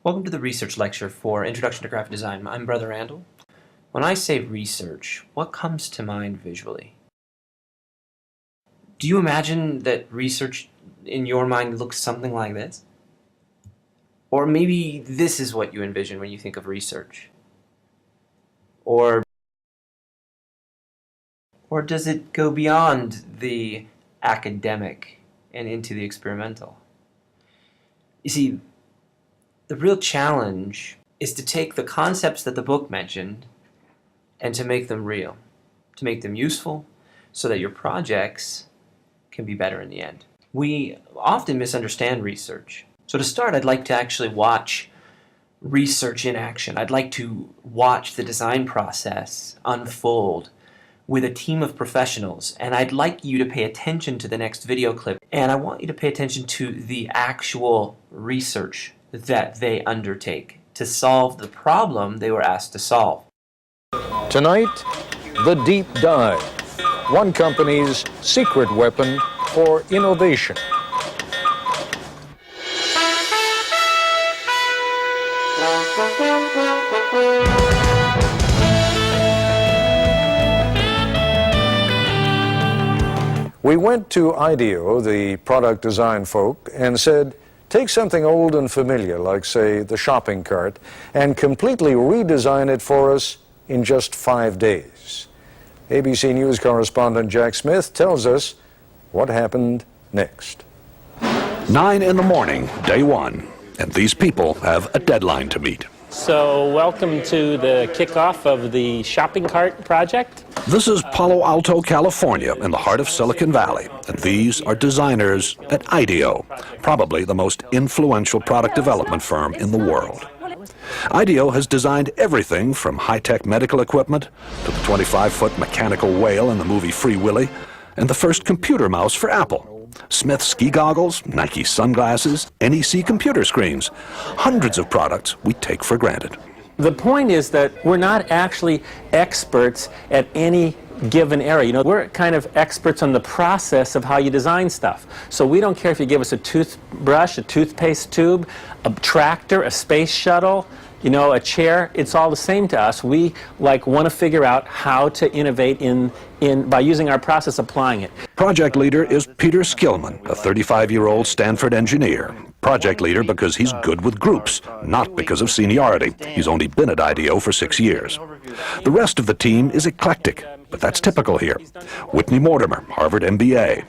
Welcome to the research lecture for Introduction to Graphic Design. I'm Brother Randall. When I say research, what comes to mind visually? Do you imagine that research in your mind looks something like this? Or maybe this is what you envision when you think of research? Or does it go beyond the academic and into the experimental? You see, the real challenge is to take the concepts that the book mentioned and to make them real, to make them useful so that your projects can be better in the end. We often misunderstand research. So to start, I'd like to actually watch research in action. I'd like to watch the design process unfold with a team of professionals, and I'd like you to pay attention to the next video clip, and I want you to pay attention to the actual research that they undertake to solve the problem they were asked to solve. Tonight, the deep dive, one company's secret weapon for innovation. We went to IDEO, the product design folk, and said, take something old and familiar, like, say, the shopping cart, and completely redesign it for us in just 5 days. ABC News correspondent Jack Smith tells us what happened next. 9 in the morning, day one, and these people have a deadline to meet. So welcome to the kickoff of the shopping cart project. This is Palo Alto, California, in the heart of Silicon Valley, and these are designers at IDEO, probably the most influential product development firm in the world. IDEO has designed everything from high-tech medical equipment to the 25-foot mechanical whale in the movie Free Willy and the first computer mouse for Apple. Smith ski goggles, Nike sunglasses, NEC computer screens, hundreds of products we take for granted. The point is that we're not actually experts at any given area. You know, we're kind of experts on the process of how you design stuff. So we don't care if you give us a toothbrush, a toothpaste tube, a tractor, a space shuttle, you know, a chair. It's all the same to us. We want to figure out how to innovate by using our process, applying it. Project leader is Peter Skillman, a 35-year-old Stanford engineer. Project leader because he's good with groups, not because of seniority. He's only been at IDEO for 6 years. The rest of the team is eclectic, but that's typical here. Whitney Mortimer, Harvard MBA.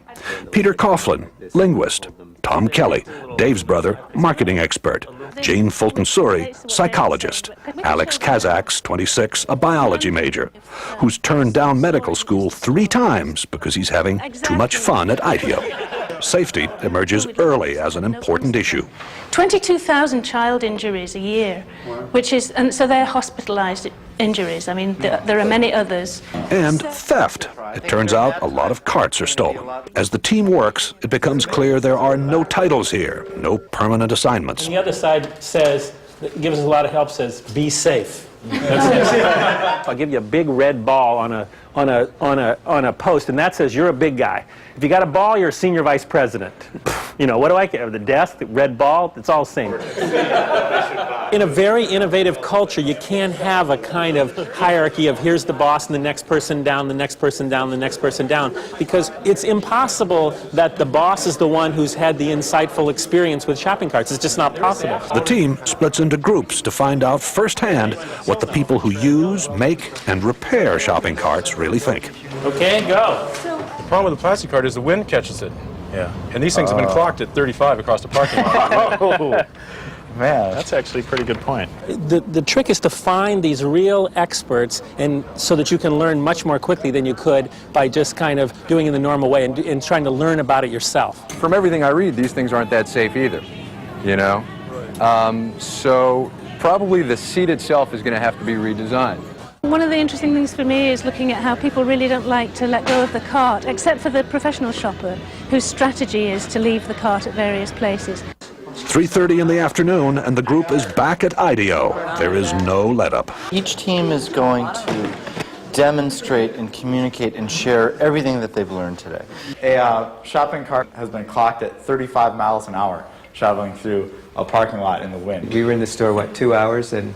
Peter Coughlin, linguist. Tom Kelly, Dave's brother, marketing expert. Jane Fulton-Suri, psychologist. Alex Kazaks, 26, a biology major, who's turned down medical school 3 times because he's having too much fun at IDEO. Safety emerges early as an important issue. 22,000 child injuries a year, and so they're hospitalized injuries. I mean, there are many others. And theft. It turns out a lot of carts are stolen. As the team works, it becomes clear there are no titles here, no permanent assignments. And the other side gives us a lot of help, says, be safe. I'll give you a big red ball on a post, and that says you're a big guy. If you got a ball, you're a senior vice president. You know, what do I care? The desk, the red ball, it's all the same. In a very innovative culture, you can't have a kind of hierarchy of here's the boss and the next person down, the next person down, the next person down, because it's impossible that the boss is the one who's had the insightful experience with shopping carts. It's just not possible. The team splits into groups to find out firsthand what the people who use, make, and repair shopping carts really think. Okay, go. The problem with the plastic cart is the wind catches it. Yeah. And these things have been clocked at 35 across the parking lot. Oh, man, that's actually a pretty good point. The trick is to find these real experts, and so that you can learn much more quickly than you could by just kind of doing it in the normal way and trying to learn about it yourself. From everything I read, these things aren't that safe either, you know? So probably the seat itself is going to have to be redesigned. One of the interesting things for me is looking at how people really don't like to let go of the cart, except for the professional shopper, whose strategy is to leave the cart at various places. 3:30 in the afternoon, and the group is back at IDEO. There is no let-up. Each team is going to demonstrate and communicate and share everything that they've learned today. A shopping cart has been clocked at 35 miles an hour. traveling through a parking lot in the wind. We were in the store, what, 2 hours, and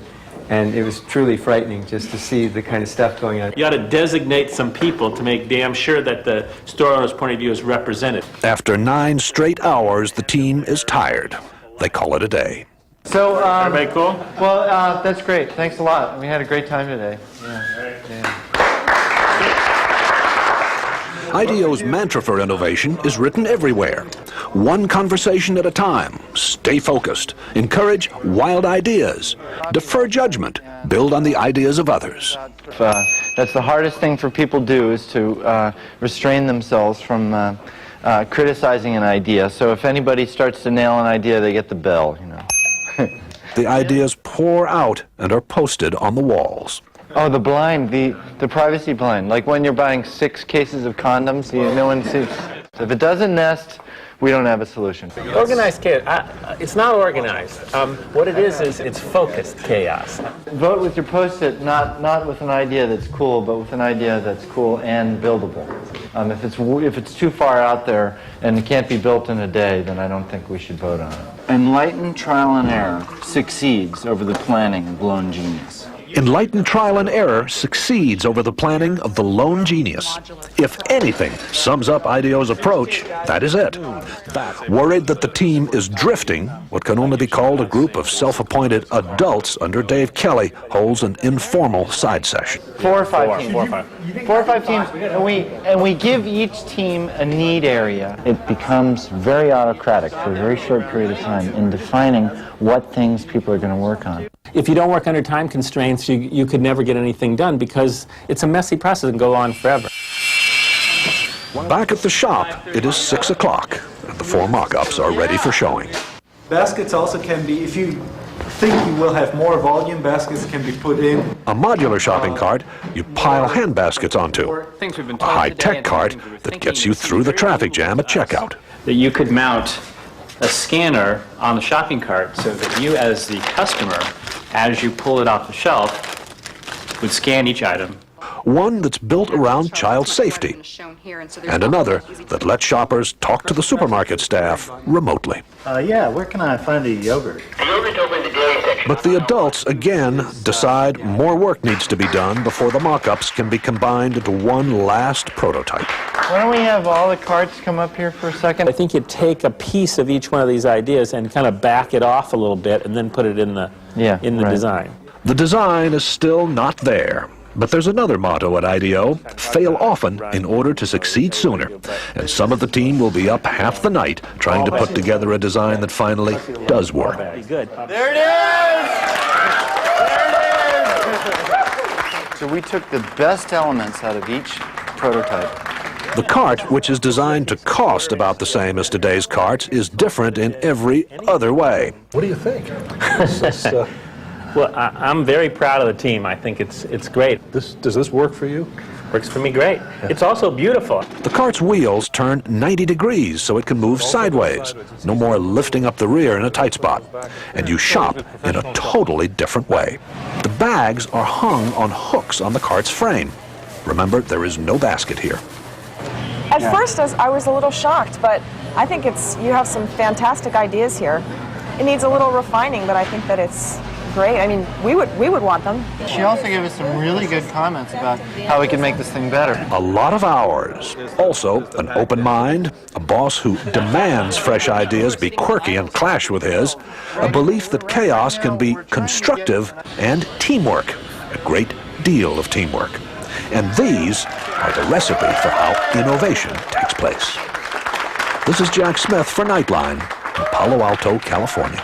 it was truly frightening just to see the kind of stuff going on. You ought to designate some people to make damn sure that the store owner's point of view is represented. After 9 straight hours, the team is tired. They call it a day. So, Everybody cool? well, that's great. Thanks a lot. We had a great time today. IDEO's mantra for innovation is written everywhere. One conversation at a time. Stay focused. Encourage wild ideas. Defer judgment. Build on the ideas of others. That's the hardest thing for people to do, is to restrain themselves from criticizing an idea. So if anybody starts to nail an idea, they get the bell, you know. The ideas pour out and are posted on the walls. Oh, the blind, the privacy blind. Like when you're buying 6 cases of condoms, no one sees. If it doesn't nest, we don't have a solution. Organized chaos. It's not organized. What it is it's focused chaos. Vote with your Post-it, not with an idea that's cool, but with an idea that's cool and buildable. If it's too far out there and it can't be built in a day, then I don't think we should vote on it. Enlightened trial and error succeeds over the planning of lone genius. Enlightened trial and error succeeds over the planning of the lone genius. If anything sums up IDEO's approach, that is it. Worried that the team is drifting, what can only be called a group of self-appointed adults under Dave Kelly holds an informal side session. 4 or 5 teams. 4 or 5 teams, and we give each team a need area. It becomes very autocratic for a very short period of time in defining what things people are going to work on. If you don't work under time constraints, you could never get anything done because it's a messy process and go on forever. Back at the shop, it is 6 o'clock, and the 4 mock-ups are ready for showing. Baskets also can be, if you think you will have more volume, baskets can be put in. A modular shopping cart you pile hand baskets onto. A high-tech cart that gets you through the traffic jam at checkout. That you could mount a scanner on the shopping cart so that you, as the customer, as you pull it off the shelf, would scan each item. One that's built around child safety, and another that lets shoppers talk to the supermarket staff remotely. Yeah, where can I find the yogurt? But the adults, again, decide more work needs to be done before the mock-ups can be combined into one last prototype. Why don't we have all the carts come up here for a second? I think you take a piece of each one of these ideas and kind of back it off a little bit and then put it in the design. The design is still not there. But there's another motto at IDEO: fail often in order to succeed sooner. And some of the team will be up half the night trying to put together a design that finally does work. There it is! There it is! So we took the best elements out of each prototype. The cart, which is designed to cost about the same as today's carts, is different in every other way. What do you think? Well, I'm very proud of the team. I think it's great. Does this work for you? Works for me great. It's also beautiful. The cart's wheels turn 90 degrees so it can move sideways. No more lifting up the rear in a tight spot. And you shop in a totally different way. The bags are hung on hooks on the cart's frame. Remember, there is no basket here. At first, I was a little shocked, but I think you have some fantastic ideas here. It needs a little refining, but I think that it's great. I mean, we would want them. She also gave us some really good comments about how we can make this thing better. A lot of hours. Also, an open mind, a boss who demands fresh ideas be quirky and clash with his, a belief that chaos can be constructive, and teamwork. A great deal of teamwork. And these are the recipe for how innovation takes place. This is Jack Smith for Nightline in Palo Alto, California.